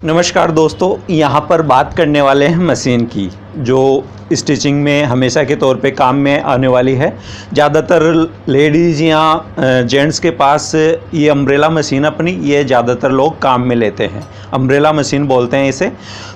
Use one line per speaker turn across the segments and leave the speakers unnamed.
नमस्कार दोस्तों, यहाँ पर बात करने वाले हैं मशीन की जो स्टिचिंग में हमेशा के तौर पे काम में आने वाली है। ज़्यादातर लेडीज़ या जेंट्स के पास ये अम्ब्रेला मशीन अपनी ये ज़्यादातर लोग काम में लेते हैं। अम्ब्रेला मशीन बोलते हैं इसे।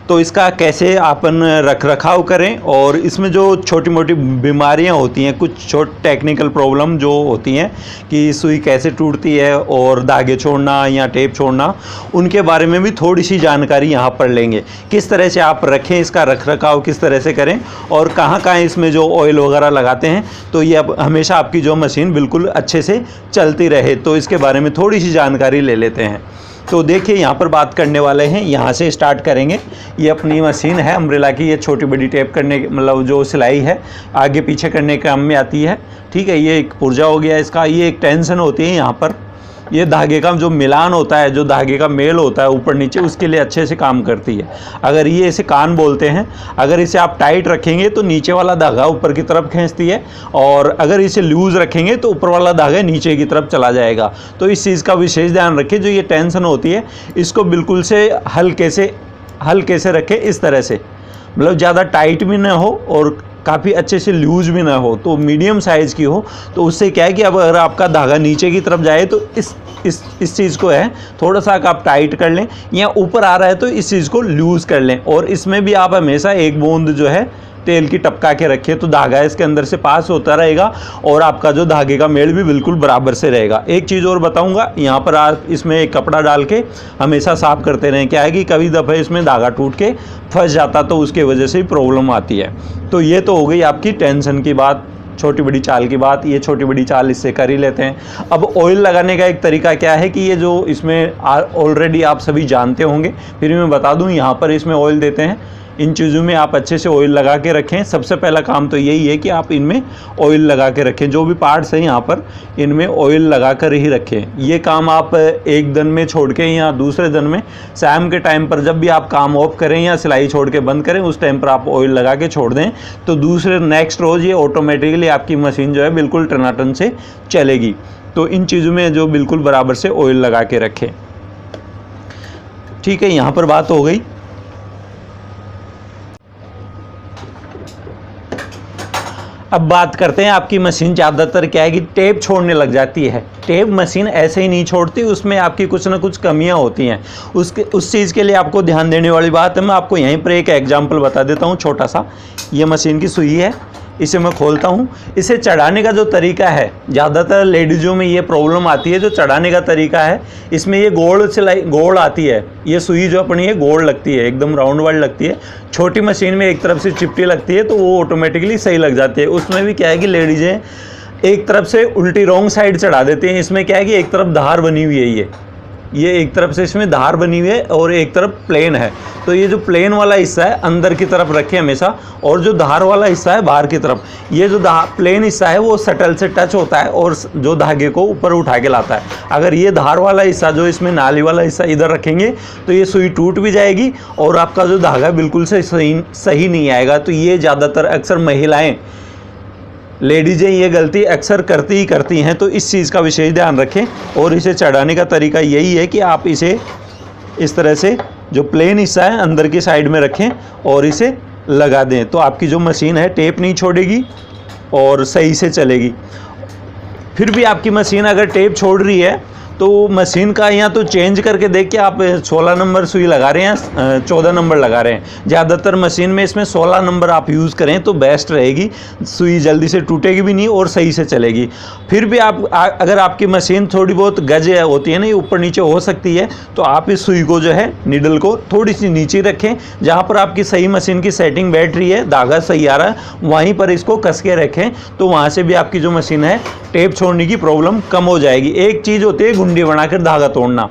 तो इसका कैसे अपन रख रखाव करें और इसमें जो छोटी मोटी बीमारियां होती हैं, कुछ टेक्निकल प्रॉब्लम जो होती हैं कि सुई कैसे टूटती है और धागे छोड़ना या टेप छोड़ना, उनके बारे में भी थोड़ी सी जानकारी यहाँ पर लेंगे। किस तरह से आप रखें, इसका रख रखाव किस तरह से करें और कहाँ कहाँ इसमें जो ऑयल वगैरह लगाते हैं तो ये हमेशा आपकी जो मशीन बिल्कुल अच्छे से चलती रहे। तो इसके बारे में थोड़ी सी जानकारी ले लेते हैं। तो देखिए यहाँ पर बात करने वाले हैं, यहाँ से स्टार्ट करेंगे। ये अपनी मशीन है अम्ब्रेला की, ये छोटी बड़ी टेप करने मतलब जो सिलाई है आगे पीछे करने के काम में आती है। ठीक है, ये एक पुर्जा हो गया इसका। ये एक टेंशन होती है यहाँ पर, ये धागे का जो मिलान होता है, जो धागे का मेल होता है ऊपर नीचे, उसके लिए अच्छे से काम करती है। अगर ये इसे कान बोलते हैं, अगर इसे आप टाइट रखेंगे तो नीचे वाला धागा ऊपर की तरफ खींचती है और अगर इसे लूज़ रखेंगे तो ऊपर वाला धागा नीचे की तरफ चला जाएगा। तो इस चीज़ का विशेष ध्यान रखें। जो ये टेंशन होती है इसको बिल्कुल से हल्के से रखें, इस तरह से, मतलब ज़्यादा टाइट भी ना हो और काफ़ी अच्छे से लूज भी ना हो, तो मीडियम साइज़ की हो। तो उससे क्या है कि अब अगर आपका धागा नीचे की तरफ जाए तो इस चीज़ को है थोड़ा सा आप टाइट कर लें, या ऊपर आ रहा है तो इस चीज़ को लूज़ कर लें। और इसमें भी आप हमेशा एक बूंद जो है तेल की टपका के रखिए तो धागा इसके अंदर से पास होता रहेगा और आपका जो धागे का मेल भी बिल्कुल बराबर से रहेगा। एक चीज़ और बताऊंगा, यहाँ पर आप इसमें एक कपड़ा डाल के हमेशा साफ़ करते रहें। क्या है कि कभी दफ़े इसमें धागा टूट के फंस जाता तो उसके वजह से भी प्रॉब्लम आती है। तो ये तो हो गई आपकी टेंशन की बात, छोटी बड़ी चाल की बात। ये छोटी बड़ी चाल इससे कर ही लेते हैं। अब ऑयल लगाने का एक तरीका क्या है कि ये जो इसमें ऑलरेडी आप सभी जानते होंगे, फिर मैं बता दूं, यहाँ पर इसमें ऑयल देते हैं। इन चीज़ों में आप अच्छे से ऑयल लगा के रखें। सबसे पहला काम तो यही है कि आप इनमें ऑयल लगा के रखें। जो भी पार्ट्स हैं यहाँ पर इनमें ऑयल लगा कर ही रखें। ये काम आप एक दिन में छोड़ के या दूसरे दिन में शाम के टाइम पर जब भी आप काम ऑफ करें या सिलाई छोड़ के बंद करें, उस टाइम पर आप ऑयल लगा के छोड़ दें तो दूसरे नेक्स्ट रोज़ ये ऑटोमेटिकली आपकी मशीन जो है बिल्कुल टनाटन से चलेगी। तो इन चीज़ों में जो बिल्कुल बराबर से ऑयल लगा के रखें। ठीक है, यहाँ पर बात हो गई। अब बात करते हैं, आपकी मशीन ज़्यादातर क्या है कि टेप छोड़ने लग जाती है। टेप मशीन ऐसे ही नहीं छोड़ती, उसमें आपकी कुछ ना कुछ कमियां होती हैं। उस चीज़ के लिए आपको ध्यान देने वाली बात है। मैं आपको यहीं पर एक एग्जांपल बता देता हूँ छोटा सा। ये मशीन की सुई है, इसे मैं खोलता हूँ। इसे चढ़ाने का जो तरीका है, ज़्यादातर लेडीज़ों में ये प्रॉब्लम आती है। जो चढ़ाने का तरीका है, इसमें ये गोल आती है। ये सुई जो अपनी है गोल लगती है, एकदम राउंड वाली लगती है। छोटी मशीन में एक तरफ से चिपटी लगती है तो वो ऑटोमेटिकली सही लग जाती है। उसमें भी क्या है कि लेडीज़ें एक तरफ से उल्टी रॉन्ग साइड चढ़ा देती हैं। इसमें क्या है कि एक तरफ धार बनी हुई है, ये एक तरफ से इसमें धार बनी हुई है और एक तरफ प्लेन है। तो ये जो प्लेन वाला हिस्सा है अंदर की तरफ रखें हमेशा, और जो धार वाला हिस्सा है बाहर की तरफ। ये जो प्लेन हिस्सा है वो शटल से टच होता है और जो धागे को ऊपर उठा के लाता है। अगर ये धार वाला हिस्सा, जो इसमें नाली वाला हिस्सा इधर रखेंगे तो ये सुई टूट भी जाएगी और आपका जो धागा बिल्कुल से सही नहीं आएगा। तो ये ज़्यादातर अक्सर महिलाएँ, लेडीज़ें ये गलती अक्सर करती हैं। तो इस चीज़ का विशेष ध्यान रखें। और इसे चढ़ाने का तरीका यही है कि आप इसे इस तरह से जो प्लेन हिस्सा है अंदर की साइड में रखें और इसे लगा दें तो आपकी जो मशीन है टेप नहीं छोड़ेगी और सही से चलेगी। फिर भी आपकी मशीन अगर टेप छोड़ रही है तो मशीन का या तो चेंज करके देख के आप 16 नंबर सुई लगा रहे हैं, 14 नंबर लगा रहे हैं। ज़्यादातर मशीन में इसमें 16 नंबर आप यूज़ करें तो बेस्ट रहेगी। सुई जल्दी से टूटेगी भी नहीं और सही से चलेगी। फिर भी आप अगर आपकी मशीन थोड़ी बहुत गज होती है ना, ये ऊपर नीचे हो सकती है, तो आप इस सुई को जो है नीडल को थोड़ी सी नीचे रखें। जहाँ पर आपकी सही मशीन की सेटिंग बैठ रही है, धागा सही आ रहा है, वहीं पर इसको कस के रखें। तो वहाँ से भी आपकी जो मशीन है टेप छोड़ने की प्रॉब्लम कम हो जाएगी। एक चीज़ होती है गुंडी बनाकर धागा तोड़ना।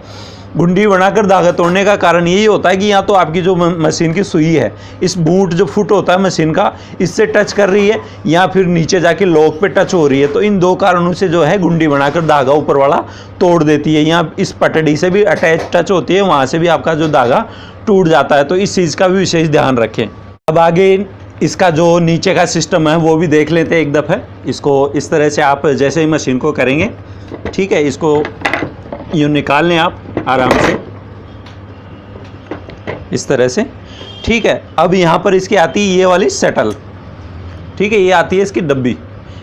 गुंडी बनाकर धागा तोड़ने का कारण यही होता है कि या तो आपकी जो मशीन की सुई है, इस बूट जो फुट होता है मशीन का, इससे टच कर रही है या फिर नीचे जाके लॉक पे टच हो रही है। तो इन दो कारणों से जो है गुंडी बनाकर धागा ऊपर वाला तोड़ देती है। या इस पटड़ी से भी अटैच टच होती है, वहाँ से भी आपका जो धागा टूट जाता है। तो इस चीज़ का भी विशेष ध्यान रखें। अब आगे इसका जो नीचे का सिस्टम है वो भी देख लेते हैं एक दफ़े। इसको इस तरह से आप जैसे ही मशीन को करेंगे, ठीक है, इसको यूँ निकाल लें आप आराम से। इस तरह से। ठीक है, अब यहाँ पर इसकी आती है ये वाली शटल। ठीक है, ये आती है इसकी डब्बी।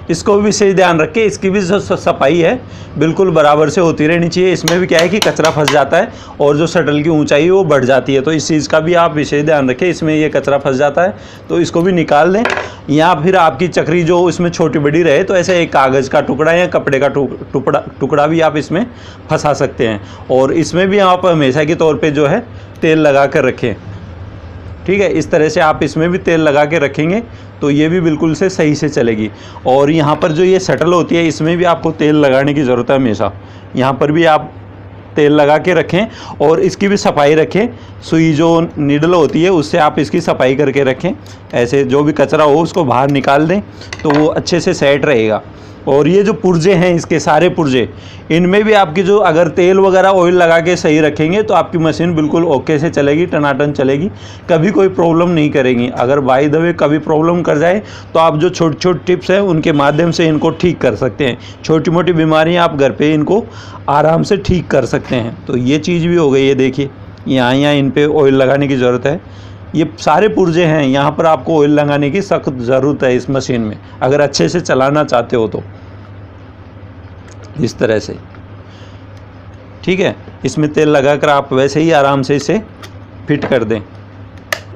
इसको भी विशेष ध्यान रखें, इसकी भी जो सफाई है बिल्कुल बराबर से होती रहनी चाहिए। इसमें भी क्या है कि कचरा फंस जाता है और जो शटल की ऊंचाई है वो बढ़ जाती है, तो इस चीज़ का भी आप विशेष ध्यान रखें। इसमें ये कचरा फंस जाता है तो इसको भी निकाल दें, या फिर आपकी चक्री जो इसमें छोटी बड़ी रहे तो ऐसे एक कागज़ का टुकड़ा या कपड़े का टुकड़ा भी आप इसमें फंसा सकते हैं। और इसमें भी आप हमेशा के तौर पर जो है तेल लगा कर रखें। ठीक है, इस तरह से आप इसमें भी तेल लगा के रखेंगे तो ये भी बिल्कुल से सही से चलेगी। और यहाँ पर जो ये शटल होती है इसमें भी आपको तेल लगाने की ज़रूरत है हमेशा। यहाँ पर भी आप तेल लगा के रखें और इसकी भी सफाई रखें। सुई जो नीडल होती है उससे आप इसकी सफाई करके रखें। ऐसे जो भी कचरा हो उसको बाहर निकाल दें तो वो अच्छे से सेट रहेगा। और ये जो पुर्जे हैं इसके सारे पुर्जे, इनमें भी आपकी जो अगर तेल वगैरह ऑयल लगा के सही रखेंगे तो आपकी मशीन बिल्कुल ओके से चलेगी, टनाटन चलेगी, कभी कोई प्रॉब्लम नहीं करेगी। अगर बाय द वे कभी प्रॉब्लम कर जाए तो आप जो छोटी छोटी टिप्स हैं उनके माध्यम से इनको ठीक कर सकते हैं। छोटी मोटी बीमारियां आप घर पे इनको आराम से ठीक कर सकते हैं। तो ये चीज़ भी हो गई है। देखिए यहाँ इन पर ऑयल लगाने की ज़रूरत है। ये सारे पुर्जे हैं, यहाँ पर आपको ऑयल लगाने की सख्त ज़रूरत है इस मशीन में, अगर अच्छे से चलाना चाहते हो तो। इस तरह से ठीक है, इसमें तेल लगाकर आप वैसे ही आराम से इसे फिट कर दें।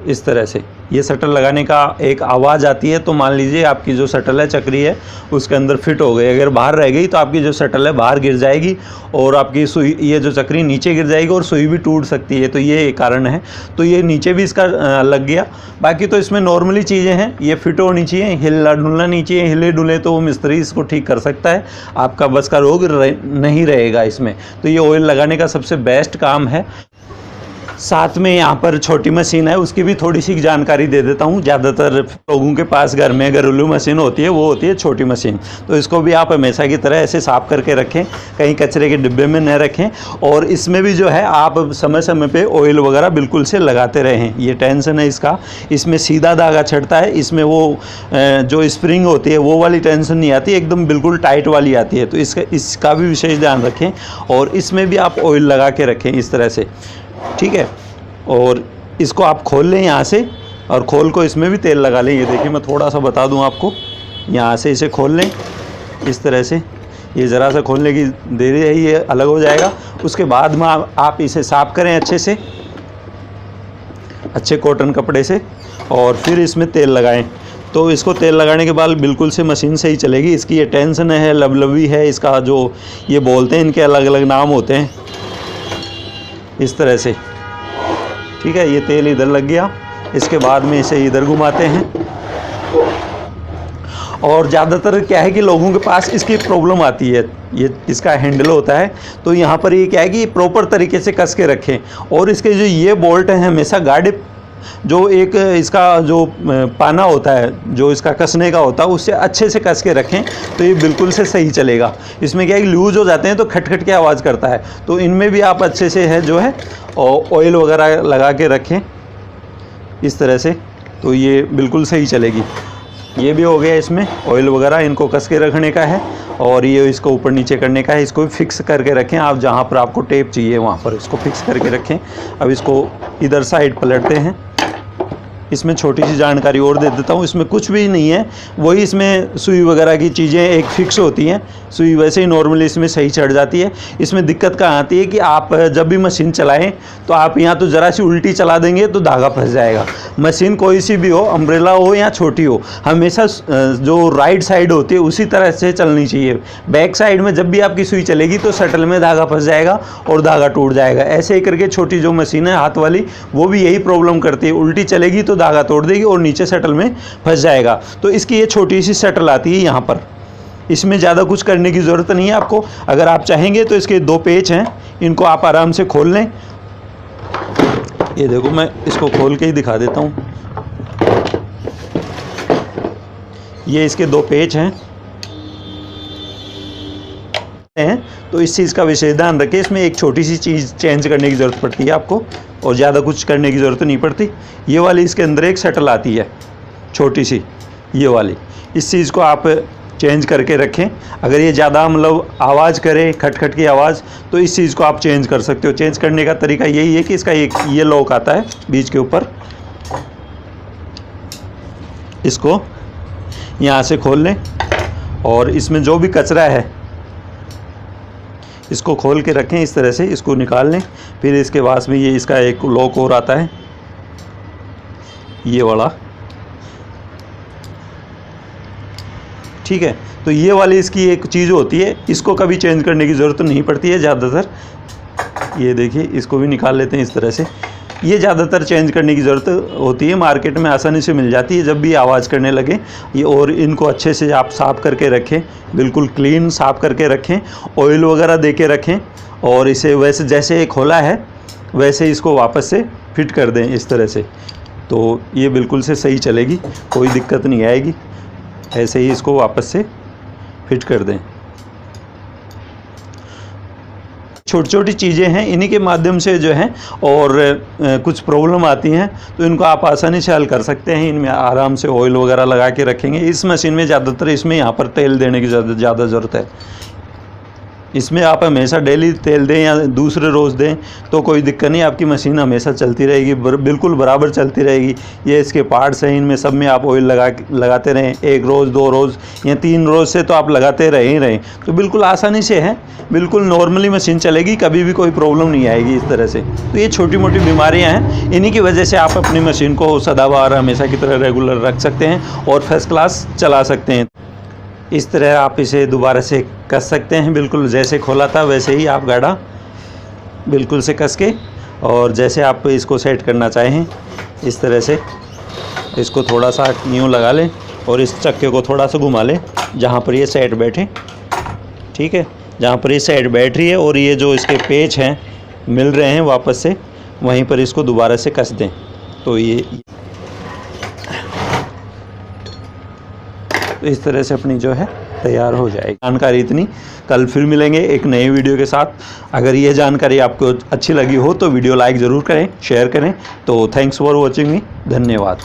इस तरह से ये शटल लगाने का एक आवाज़ आती है तो मान लीजिए आपकी जो शटल है चक्री है उसके अंदर फिट हो गई। अगर बाहर रह गई तो आपकी जो शटल है बाहर गिर जाएगी और आपकी सुई, ये जो चक्री नीचे गिर जाएगी और सुई भी टूट सकती है। तो ये एक कारण है। तो ये नीचे भी इसका लग गया। बाकी तो इसमें नॉर्मली चीज़ें हैं, ये फिट होनी चाहिए, हिलना डुलना नहीं चाहिए। हिले डुले तो वो मिस्त्री इसको ठीक कर सकता है, आपका बस का रोग नहीं रहेगा इसमें। तो ये ऑयल लगाने का सबसे बेस्ट काम है। साथ में यहाँ पर छोटी मशीन है उसकी भी थोड़ी सी जानकारी दे देता हूँ। ज़्यादातर लोगों के पास घर में घरेलू मशीन होती है, वो होती है छोटी मशीन। तो इसको भी आप हमेशा की तरह ऐसे साफ़ करके रखें, कहीं कचरे के डिब्बे में न रखें। और इसमें भी जो है आप समय समय पे ऑयल वगैरह बिल्कुल से लगाते रहें। ये टेंशन है इसका, इसमें सीधा धागा छटता है, इसमें वो जो स्प्रिंग होती है वो वाली टेंशन नहीं आती, एकदम बिल्कुल टाइट वाली आती है। तो इसका भी विशेष ध्यान रखें और इसमें भी आप ऑयल लगा के रखें इस तरह से। ठीक है, और इसको आप खोल लें यहाँ से और खोल को इसमें भी तेल लगा लें। ये देखिए मैं थोड़ा सा बता दूँ आपको, यहाँ से इसे खोल लें इस तरह से। ये ज़रा सा खोलने की देरी है, ये अलग हो जाएगा। उसके बाद में आप इसे साफ़ करें अच्छे से, अच्छे कॉटन कपड़े से, और फिर इसमें तेल लगाएं। तो इसको तेल लगाने के बाद बिल्कुल से मशीन सही चलेगी। इसकी ये टेंशन है, लवलवी है, इसका जो ये बोलते हैं इनके अलग अलग नाम होते हैं इस तरह से। ठीक है, ये तेल इधर लग गया। इसके बाद में इसे इधर घुमाते हैं। और ज़्यादातर क्या है कि लोगों के पास इसकी प्रॉब्लम आती है, ये इसका हैंडल होता है तो यहाँ पर ये क्या है कि प्रॉपर तरीके से कस के रखें। और इसके जो ये बोल्ट हैं हमेशा गाड़ी जो एक इसका जो पाना होता है जो इसका कसने का होता है उससे अच्छे से कस के रखें तो ये बिल्कुल से सही चलेगा। इसमें क्या है कि लूज़ हो जाते हैं तो खटखट के आवाज़ करता है। तो इनमें भी आप अच्छे से है जो है ऑयल वगैरह लगा के रखें इस तरह से, तो ये बिल्कुल सही चलेगी। ये भी हो गया, इसमें ऑयल वगैरह इनको कस के रखने का है और ये इसको ऊपर नीचे करने का है। इसको भी फिक्स करके रखें आप, जहाँ पर आपको टेप चाहिए वहाँ पर इसको फिक्स करके रखें। अब इसको इधर साइड पलटते हैं। इसमें छोटी सी जानकारी और दे देता हूँ, इसमें कुछ भी नहीं है, वही इसमें सुई वगैरह की चीज़ें एक फिक्स होती हैं। सुई वैसे ही नॉर्मली इसमें सही चढ़ जाती है। इसमें दिक्कत कहाँ आती है कि आप जब भी मशीन चलाएं तो आप यहाँ तो ज़रा सी उल्टी चला देंगे तो धागा फंस जाएगा। मशीन कोई सी भी हो, अम्ब्रेला हो या छोटी हो, हमेशा जो राइट साइड होती है उसी तरह से चलनी चाहिए। बैक साइड में जब भी आपकी सुई चलेगी तो शटल में धागा फंस जाएगा और धागा टूट जाएगा। ऐसे ही करके छोटी जो मशीन है हाथ वाली वो भी यही प्रॉब्लम करती है, उल्टी चलेगी तो धागा तोड़ देगी और नीचे शटल में फंस जाएगा। तो इसकी ये छोटी सी शटल आती है यहाँ पर, इसमें ज़्यादा कुछ करने की ज़रूरत नहीं है आपको। अगर आप चाहेंगे तो इसके 2 पेच हैं, इनको आप आराम से खोल लें। ये देखो मैं इसको खोल के ही दिखा देता हूँ। ये इसके 2 पेच हैं, तो इस चीज़ का विशेष ध्यान रखें। इसमें एक छोटी सी चीज़ चेंज करने की ज़रूरत पड़ती है आपको और ज़्यादा कुछ करने की ज़रूरत नहीं पड़ती। ये वाली इसके अंदर एक शटल आती है छोटी सी, ये वाली, इस चीज़ को आप चेंज करके रखें। अगर ये ज़्यादा मतलब आवाज़ करे, खटखट की आवाज़, तो इस चीज़ को आप चेंज कर सकते हो। चेंज करने का तरीका यही है कि इसका एक ये लॉक आता है बीच के ऊपर, इसको यहाँ से खोल लें और इसमें जो भी कचरा है इसको खोल के रखें इस तरह से, इसको निकाल लें। फिर इसके पास में ये इसका एक लॉक और आता है, ये वाला, ठीक है। तो ये वाली इसकी एक चीज़ होती है, इसको कभी चेंज करने की ज़रूरत नहीं पड़ती है ज़्यादातर। ये देखिए, इसको भी निकाल लेते हैं इस तरह से। ये ज़्यादातर चेंज करने की ज़रूरत होती है, मार्केट में आसानी से मिल जाती है जब भी आवाज़ करने लगे ये। और इनको अच्छे से आप साफ़ करके रखें, बिल्कुल क्लीन साफ़ करके रखें, ऑयल वगैरह दे के रखें। और इसे वैसे जैसे खोला है वैसे इसको वापस से फिट कर दें इस तरह से, तो ये बिल्कुल से सही चलेगी, कोई दिक्कत नहीं आएगी। ऐसे ही इसको वापस से फिट कर दें। छोटी छोटी चीज़ें हैं, इन्हीं के माध्यम से जो है और कुछ प्रॉब्लम आती हैं तो इनको आप आसानी से हल कर सकते हैं। इनमें आराम से ऑयल वगैरह लगा के रखेंगे। इस मशीन में ज़्यादातर इसमें यहाँ पर तेल देने की ज़्यादा ज़रूरत है। इसमें आप हमेशा डेली तेल दें या दूसरे रोज़ दें तो कोई दिक्कत नहीं, आपकी मशीन हमेशा चलती रहेगी, बिल्कुल बराबर चलती रहेगी। ये इसके पार्ट्स हैं, इनमें सब में आप ऑयल लगाते रहें, 1 रोज़ 2 रोज़ या 3 रोज़ से तो आप लगाते रह ही रहें, तो बिल्कुल आसानी से है, बिल्कुल नॉर्मली मशीन चलेगी, कभी भी कोई प्रॉब्लम नहीं आएगी इस तरह से। तो ये छोटी मोटी बीमारियाँ हैं, इन्हीं की वजह से आप अपनी मशीन को सदाबहार हमेशा की तरह रेगुलर रख सकते हैं और फर्स्ट क्लास चला सकते हैं। इस तरह आप इसे दोबारा से कस सकते हैं, बिल्कुल जैसे खोला था वैसे ही आप गाड़ा बिल्कुल से कस के, और जैसे आप इसको सेट करना चाहें इस तरह से इसको थोड़ा सा यूँ लगा लें और इस चक्के को थोड़ा सा घुमा लें जहाँ पर ये सेट बैठे, ठीक है। जहाँ पर ये सेट बैठ रही है और ये जो इसके पेच हैं मिल रहे हैं वापस से, वहीं पर इसको दोबारा से कस दें। तो ये तो इस तरह से अपनी जो है तैयार हो जाएगी। जानकारी इतनी, कल फिर मिलेंगे एक नए वीडियो के साथ। अगर ये जानकारी आपको अच्छी लगी हो तो वीडियो लाइक ज़रूर करें, शेयर करें। तो थैंक्स फॉर वॉचिंग मी, धन्यवाद।